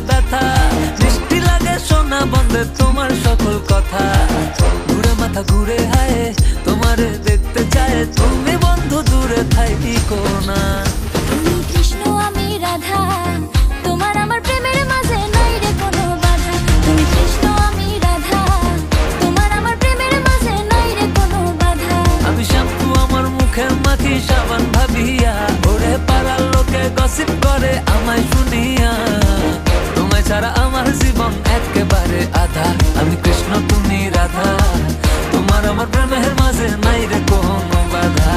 ব্যথা, মিষ্টি লাগে শোনা বন্ধে তোমার সকল কথা। ঘুরে মাথা ঘুরে হায় তোমারে দেখতে চায়, তুমি বন্ধু দূরে থাইকো না। তুমি কৃষ্ণ আমি রাধা, তোমার আমার প্রেমের মাঝে নাই রে কোনো বাধা। তুমি কৃষ্ণ আমি রাধা, তোমার আমার প্রেমের মাঝে নাই রে কোনো বাধা। আমি শ্যাম্পু আমার মুখে মাখি সাবান ভাবিয়া, ওরে পাড়ার লোকে গসিপ করে আমায় শুনিয়া। তোমায় ছাড়া আমার জীবন একেবারে আধা। আমি কৃষ্ণ তুমি রাধা, তোমার আমার প্রেমের মাঝে নাই রে কোনো বাধা।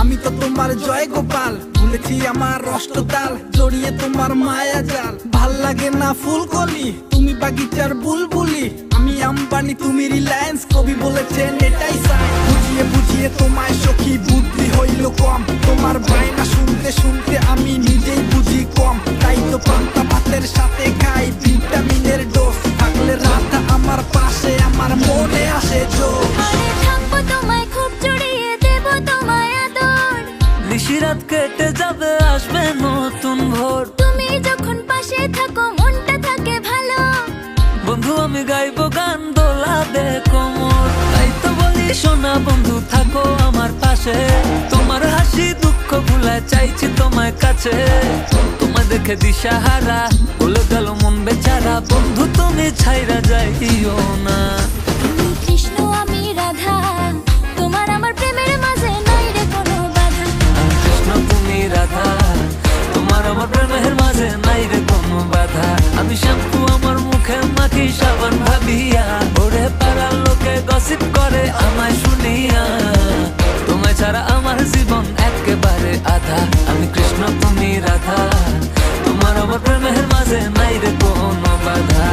আমি তো তোমার জয় গোপাল, ভুলেছি আমার অষ্টতাল, জড়িয়ে তোমার মায়া জাল। ভাল লাগে না ফুলকলি, তুমি বাগিচার বুলবুলি। আমি আম্বানি তুমি রিলায়েন্স, কবি বলেছেন এটাই চাই। বুঝিয়ে বুঝিয়ে তোমায় সখী বুদ্ধি হইল কম, তোমার বায়না শুনতে শুনতে আমি নিজেই বুঝি কম। তাই তো পান্তা ভাতের সাথে খাই ভিটামিনের ডোজ, থাকলে রাধা আমার পাশে আমার মনে আসে জোর। আরে থাকবো তোমায় খুব জড়িয়ে দেব তোমায় আদর, নিশিরাত কেটে যাবে আসবে নতুন ভোর। তুমি যখন পাশে থাকো মনটা থাকে ভালো। বন্ধু আমি গাইবো গান দোলাবে কোমর, তাই তো বলি শোনা বন্ধু থাকো আমার পাশে। তোমার হাসি দুঃখ ভুলায় চাইছি তোমায় কাছে, তোমায় দেখে দিশাহারা বলে গেল মন বেচারা। বন্ধু তুমি ছাইরা যাইও না। তুমি কৃষ্ণ আমি রাধা, তোমার আমার প্রেমের মাঝে নাই রে কোনো বাধা। আমি কৃষ্ণ তুমি রাধা, তোমার আমার প্রেমের মাঝে নাই রে কোনো বাধা। আমি শ্যাম্পু আমার মুখে মাখি সাবান ভাবিয়া, ওরে পাড়ার লোকে গসিপ করে আমায় শুনিয়া। তোমায় ছাড়া আমার জীবন একেবারে আধা। আমি কৃষ্ণ তুমি রাধা, তোমার আমার প্রেমের মাঝে নাই রে কোনো বাধা।